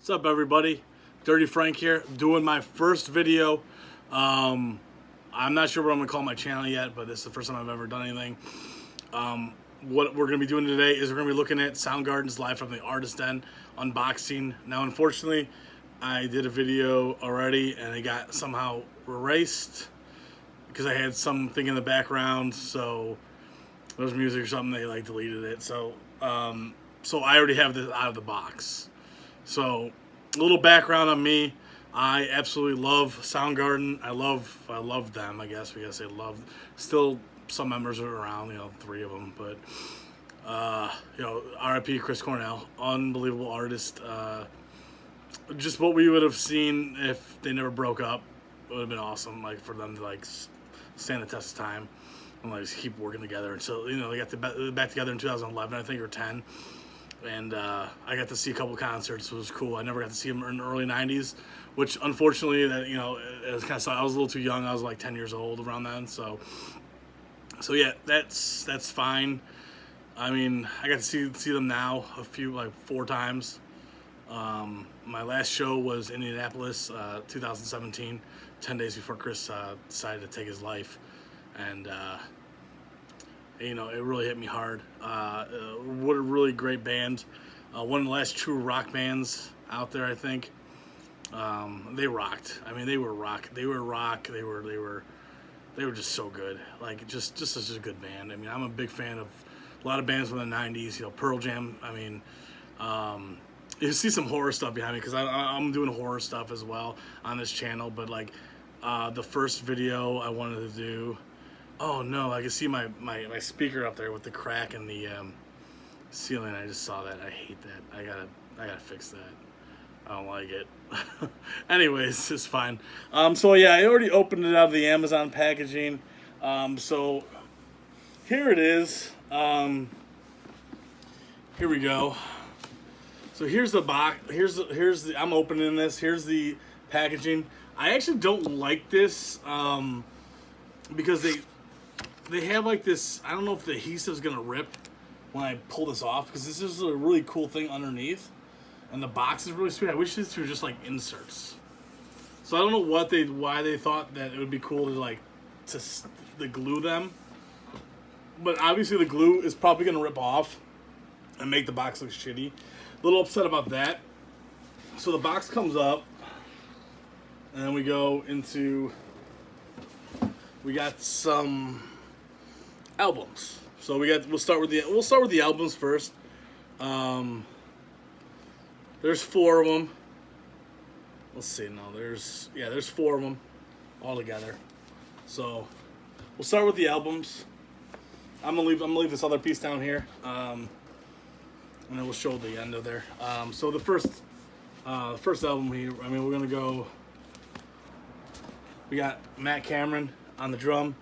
What's up, everybody? Dirty Frank here, doing my first video. I'm not sure what I'm gonna call my channel yet, but this is the first time I've ever done anything. What we're gonna be doing today is we're gonna be looking at Soundgarden's live from the Soundgarddn unboxing. Now, unfortunately, I did a video already and it got somehow erased because I had something in the background. So there was music or something, they like deleted it. So I already have this out of the box. So a little background on me. I absolutely love Soundgarden. I love them, I guess we gotta say love. Still some members are around, 3 of them, but R.I.P. Chris Cornell, unbelievable artist. Just what we would have seen if they never broke up. It would have been awesome, like for them to stand the test of time and just keep working together until they got back together in 2011, I think, or 10. And I got to see a couple concerts. It was cool. I never got to see them in the early 90s, which unfortunately it was kind of, I was a little too young. I was like 10 years old around then. So yeah, that's fine. I mean, I got to see them now a few, 4 times. My last show was Indianapolis, 2017, 10 days before Chris decided to take his life. And it really hit me hard. What a really great band. One of the last true rock bands out there, I think. They rocked. I mean, they were rock. They were just so good. Just such a good band. I mean, I'm a big fan of a lot of bands from the 90s. Pearl Jam. I mean, you see some horror stuff behind me because I'm doing horror stuff as well on this channel. But the first video I wanted to do. Oh no, I can see my speaker up there with the crack in the ceiling. I just saw that. I hate that. I gotta fix that. I don't like it. Anyways, it's fine. So yeah, I already opened it out of the Amazon packaging. So here it is. Here we go. So here's the box. Here's the. I'm opening this. Here's the packaging. I actually don't like this because they have this, I don't know if the adhesive's gonna rip when I pull this off, because this is a really cool thing underneath, and the box is really sweet. I wish these were just inserts. So I don't know why they thought that it would be cool to glue them, but obviously the glue is probably gonna rip off and make the box look shitty. A little upset about that. So the box comes up, and then we go into. We got some albums. So we'll start with the albums first. There's 4 of them. Let's see. No, there's 4 of them all together. So we'll start with the albums. I'm gonna leave this other piece down here, and then we'll show the end of there. So the first album here. I mean, we're gonna go. We got Matt Cameron on the drum.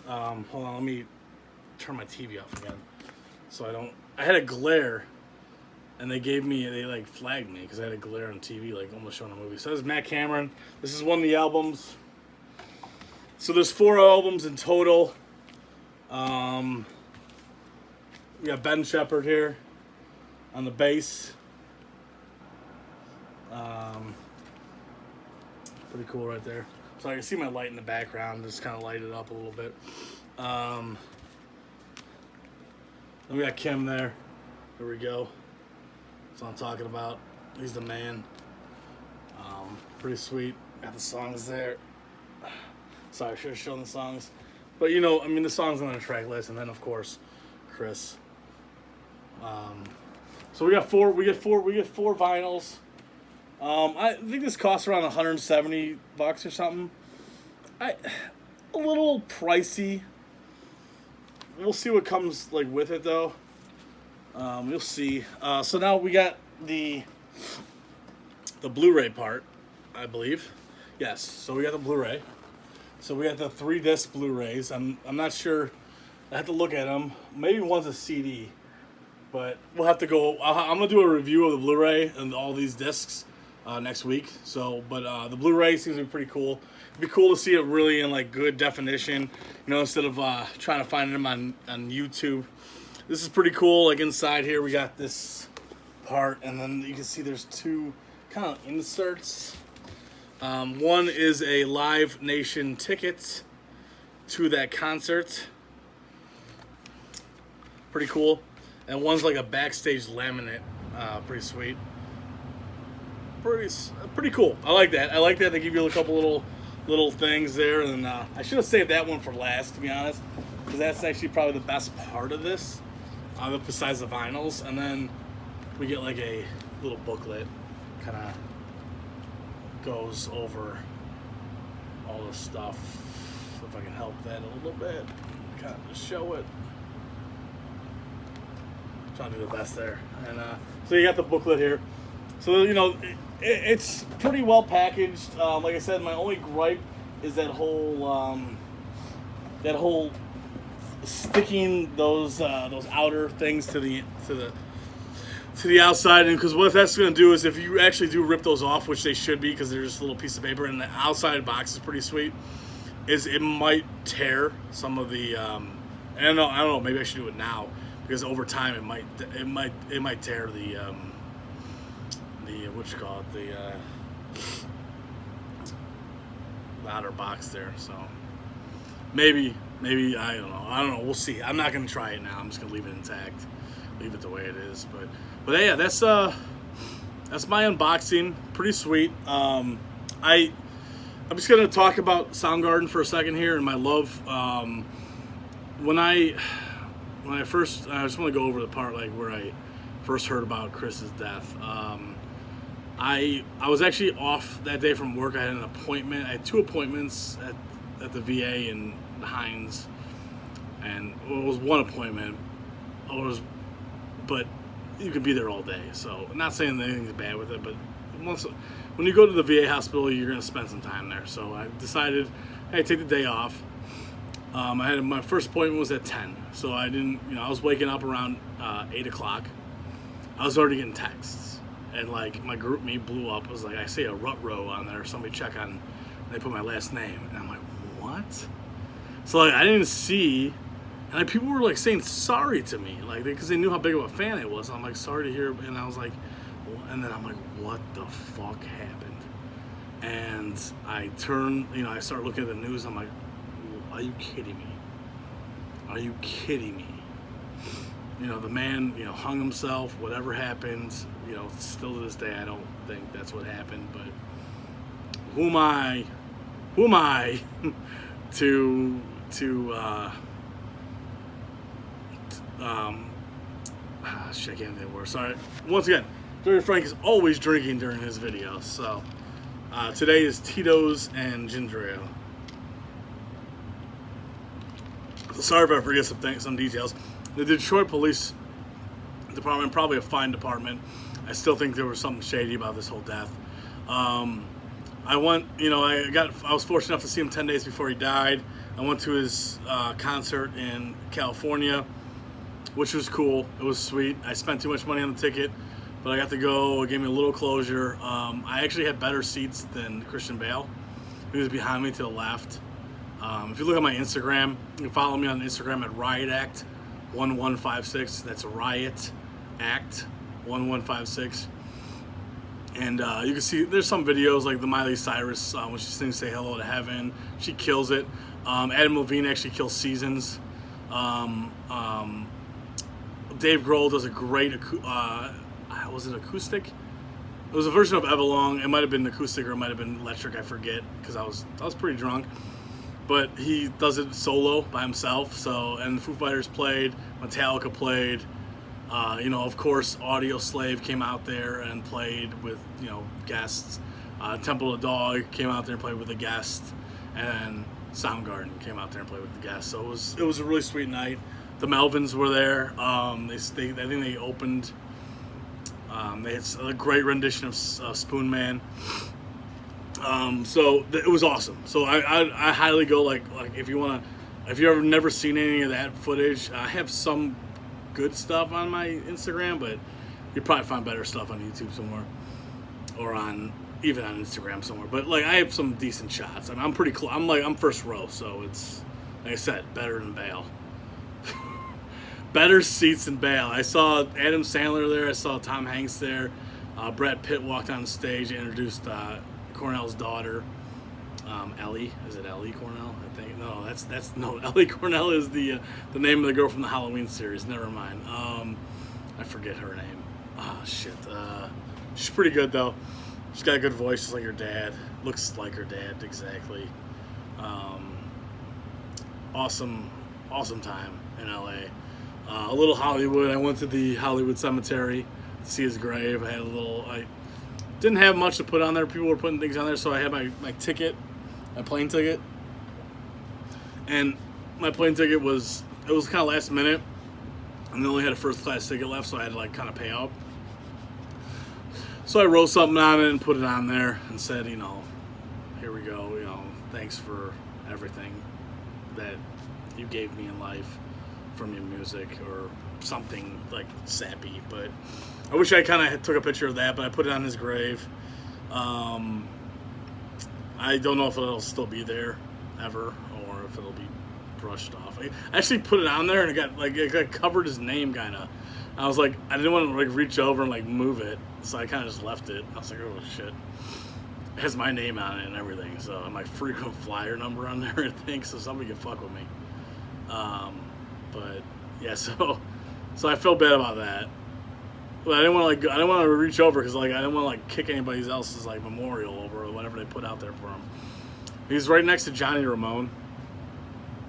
Hold on, let me turn my TV off again. So I had a glare, and they flagged me because I had a glare on TV, almost showing a movie. So this is Matt Cameron. This is one of the albums. So there's 4 albums in total. We got Ben Shepherd here on the bass. Pretty cool right there. So I can see my light in the background, just kind of light it up a little bit. Then we got Kim there. There we go. That's what I'm talking about. He's the man. Pretty sweet. Got the songs there. Sorry, I should have shown the songs. But the songs on the track list, and then of course, Chris. So we got four vinyls. I think this costs around $170 or something. A little pricey. We'll see what comes with it though. We'll see. So now we got the Blu-ray part, I believe. Yes. So we got the Blu-ray. So we got the 3-disc Blu-rays. I'm not sure. I have to look at them. Maybe one's a CD, but we'll have to go. I'm gonna do a review of the Blu-ray and all these discs next week. So, but the Blu-ray seems to be pretty cool. It'd be cool to see it really in good definition, instead of trying to find them on YouTube. This is pretty cool. Inside here we got this apart, and then you can see there's two kind of inserts. One is a Live Nation ticket to that concert. Pretty cool. And one's like a backstage laminate. Pretty sweet. Pretty cool. I like that. They give you a couple little things there, and I should have saved that one for last, to be honest, because that's actually probably the best part of this, besides the vinyls. And then we get like a little booklet, kind of goes over all the stuff. If I can help that a little bit, kind of just show it. Trying to do the best there. And so you got the booklet here. So, you know, it's pretty well packaged. Like I said, my only gripe is that whole sticking those outer things to the outside. And because what that's going to do is, if you actually do rip those off, which they should be because they're just a little piece of paper, and the outside box is pretty sweet, is it might tear some of the. I don't know. Maybe I should do it now, because over time it might tear the what you call it, the outer box there. So maybe I don't know. We'll see. I'm not gonna try it now. I'm just gonna leave it intact, leave it the way it is. But yeah, that's my unboxing. Pretty sweet. I'm just gonna talk about Soundgarden for a second here and my love. When I first, I just want to go over the part like where I first heard about Chris's death. I was actually off that day from work. I had an appointment. I had 2 appointments at the VA in Hines, and it was one appointment. But you could be there all day. So I'm not saying that anything's bad with it, but when you go to the VA hospital, you're going to spend some time there. So I decided, hey, take the day off. I had my first appointment was at 10, so I didn't. I was waking up around 8 o'clock. I was already getting texts, and like my group me blew up. It was like, I see a rut row on there. Somebody check on. They put my last name, and I'm like, what? So like I didn't see, and like people were like saying sorry to me, like because they knew how big of a fan I was. I'm like, sorry to hear, and I was like, and then I'm like, what the fuck happened? And I turn, I start looking at the news. I'm like, are you kidding me? Are you kidding me? The man, hung himself. Whatever happened, still to this day, I don't think that's what happened. But who am I to shit, I can't think of words. Sorry. Once again, Dirty Frank is always drinking during his videos. So today is Tito's and ginger ale. Sorry if I forget some details. The Detroit Police Department, probably a fine department. I still think there was something shady about this whole death. I went, I was fortunate enough to see him 10 days before he died. I went to his concert in California, which was cool. It was sweet. I spent too much money on the ticket, but I got to go. It gave me a little closure. I actually had better seats than Christian Bale. He was behind me to the left. If you look at my Instagram, you can follow me on Instagram at RiotAct1156. That's Riot Act 1156. And you can see there's some videos like the Miley Cyrus when she sings "Say Hello to Heaven." She kills it. Adam Levine actually kills Seasons. Dave Grohl does a great was it acoustic? It was a version of Everlong. It might have been acoustic or it might have been electric. I forget because I was pretty drunk. But he does it solo by himself. So, and the Foo Fighters played, Metallica played, of course, Audio Slave came out there and played with, guests. Temple of the Dog came out there and played with a guest, and then Soundgarden came out there and played with the guest. So it was a really sweet night. The Melvins were there. I think they opened. They had a great rendition of Spoon Man. So it was awesome. So I highly go like if you've ever never seen any of that footage, I have some good stuff on my Instagram, but you'll probably find better stuff on YouTube somewhere, or even on Instagram somewhere. But like I have some decent shots. I'm pretty close. I'm first row, so it's like I said, better than Bale. better seats than Bale. I saw Adam Sandler there. I saw Tom Hanks there. Brad Pitt walked on stage and introduced Cornell's daughter, Ellie. Is it Ellie Cornell? I think no. That's no. Ellie Cornell is the name of the girl from the Halloween series. Never mind. I forget her name. Oh shit. She's pretty good though. She's got a good voice, just like her dad. Looks like her dad exactly. Awesome time in LA. A little Hollywood. I went to the Hollywood Cemetery to see his grave. I didn't have much to put on there. People were putting things on there, so I had my ticket, my plane ticket. And my plane ticket was kind of last minute. And they only had a first class ticket left, so I had to kind of pay out. So I wrote something on it and put it on there and said, here we go, thanks for everything that you gave me in life from your music, or something sappy. But I wish I kind of took a picture of that, but I put it on his grave. I don't know if it'll still be there ever, or if it'll be brushed off. I actually put it on there and it got covered his name kind of. I was like, I didn't want to reach over and move it, so I kind of just left it. I was like, oh shit, it has my name on it and everything, so my frequent flyer number on there, I think, so somebody can fuck with me. But yeah, so I felt bad about that, but I didn't want to reach over because I didn't want to kick anybody else's memorial over or whatever they put out there for him. He's right next to Johnny Ramone.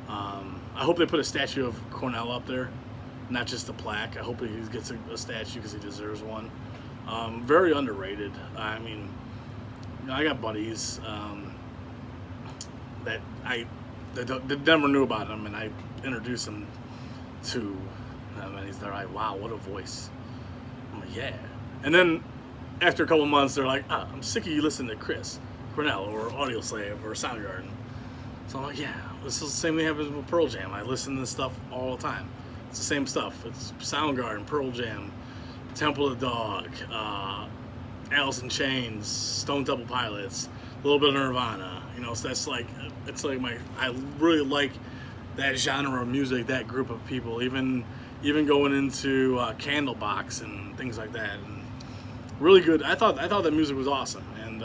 I hope they put a statue of Cornell up there. Not just a plaque. I hope he gets a statue because he deserves one. Very underrated. I mean, I got buddies that never knew about him, and I introduced them to him, and they're like, "Wow, what a voice!" I'm like, "Yeah." And then after a couple of months, they're like, "I'm sick of you listening to Chris Cornell or Audioslave or Soundgarden." So I'm like, "Yeah, this is the same thing happens with Pearl Jam. I listen to this stuff all the time." It's the same stuff. It's Soundgarden, Pearl Jam, Temple of the Dog, Alice in Chains, Stone Temple Pilots, a little bit of Nirvana. So that's I really like that genre of music, that group of people. Even going into Candlebox and things like that. And really good. I thought that music was awesome, and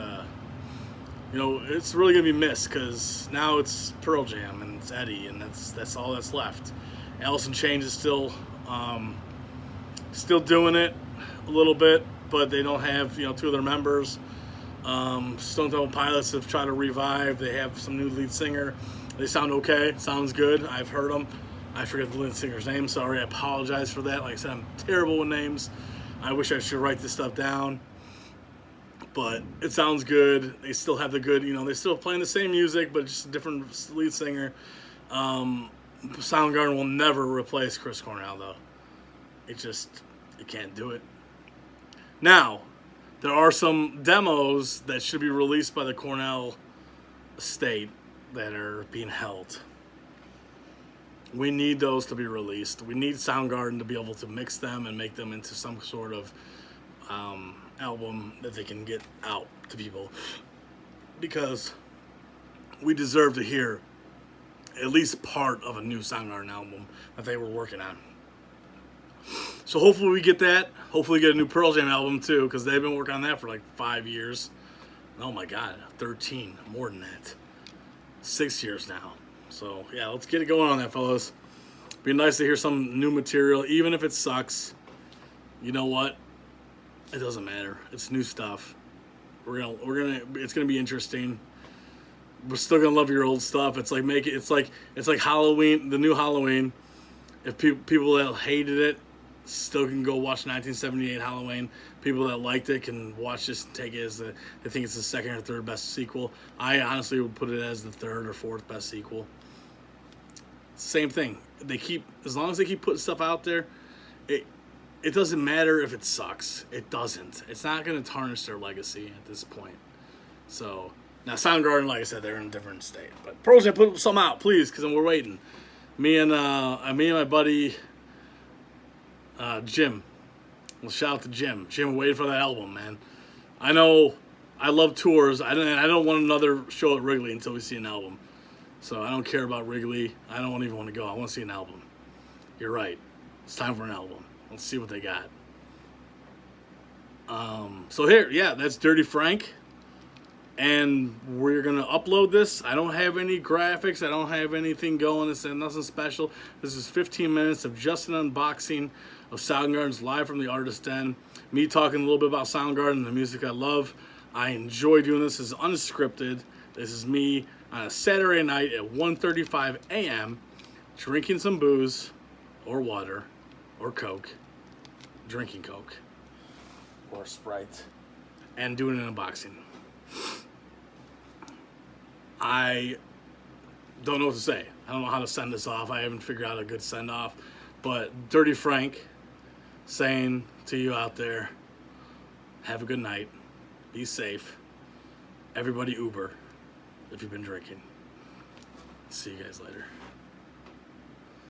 it's really gonna be missed because now it's Pearl Jam and it's Eddie, and that's all that's left. Alice in Chains is still doing it a little bit, but they don't have two of their members. Stone Temple Pilots have tried to revive. They have some new lead singer. They sound okay. Sounds good. I've heard them. I forget the lead singer's name. Sorry, I apologize for that. Like I said, I'm terrible with names. I wish I should write this stuff down. But it sounds good. They still have the good, they're still playing the same music, but just a different lead singer. Soundgarden will never replace Chris Cornell, though. You can't do it. Now, there are some demos that should be released by the Cornell estate that are being held. We need those to be released. We need Soundgarden to be able to mix them and make them into some sort of album that they can get out to people. Because we deserve to hear at least part of a new Soundgarden album that they were working on. So hopefully we get that. Hopefully we get a new Pearl Jam album too, because they've been working on that for 5 years. Oh my God, 13, more than that. 6 years now. So yeah, let's get it going on that, fellas. Be nice to hear some new material, even if it sucks. You know what? It doesn't matter. It's new stuff. It's gonna be interesting. We're still gonna love your old stuff. It's like Halloween, the new Halloween. If people that hated it still can go watch 1978 Halloween. People that liked it can watch this and take it as they think it's the second or third best sequel. I honestly would put it as the third or fourth best sequel. Same thing. As long as they keep putting stuff out there, it doesn't matter if it sucks. It doesn't. It's not going to tarnish their legacy at this point. So now Soundgarden, like I said, they're in a different state. But Pearl Jam, put some out, please, because we're waiting. Me and my buddy Jim. Well, shout out to Jim. Jim, waiting for that album, man. I know I love tours. I don't want another show at Wrigley until we see an album. So I don't care about Wrigley. I don't even want to go. I want to see an album. You're right. It's time for an album. Let's see what they got. So here, yeah, that's Dirty Frank. And we're going to upload this. I don't have any graphics. I don't have anything going. It's nothing special. This is 15 minutes of just an unboxing of Soundgarden's live from the Artist Den. Me talking a little bit about Soundgarden, the music I love. I enjoy doing this. This is unscripted. This is me on a Saturday night at 1:35 a.m. drinking some booze or water or Coke. Drinking Coke or Sprite and doing an unboxing. I don't know what to say. I don't know how to send this off. I haven't figured out a good send off. But Dirty Frank saying to you out there, have a good night. Be safe. Everybody Uber if you've been drinking. See you guys later.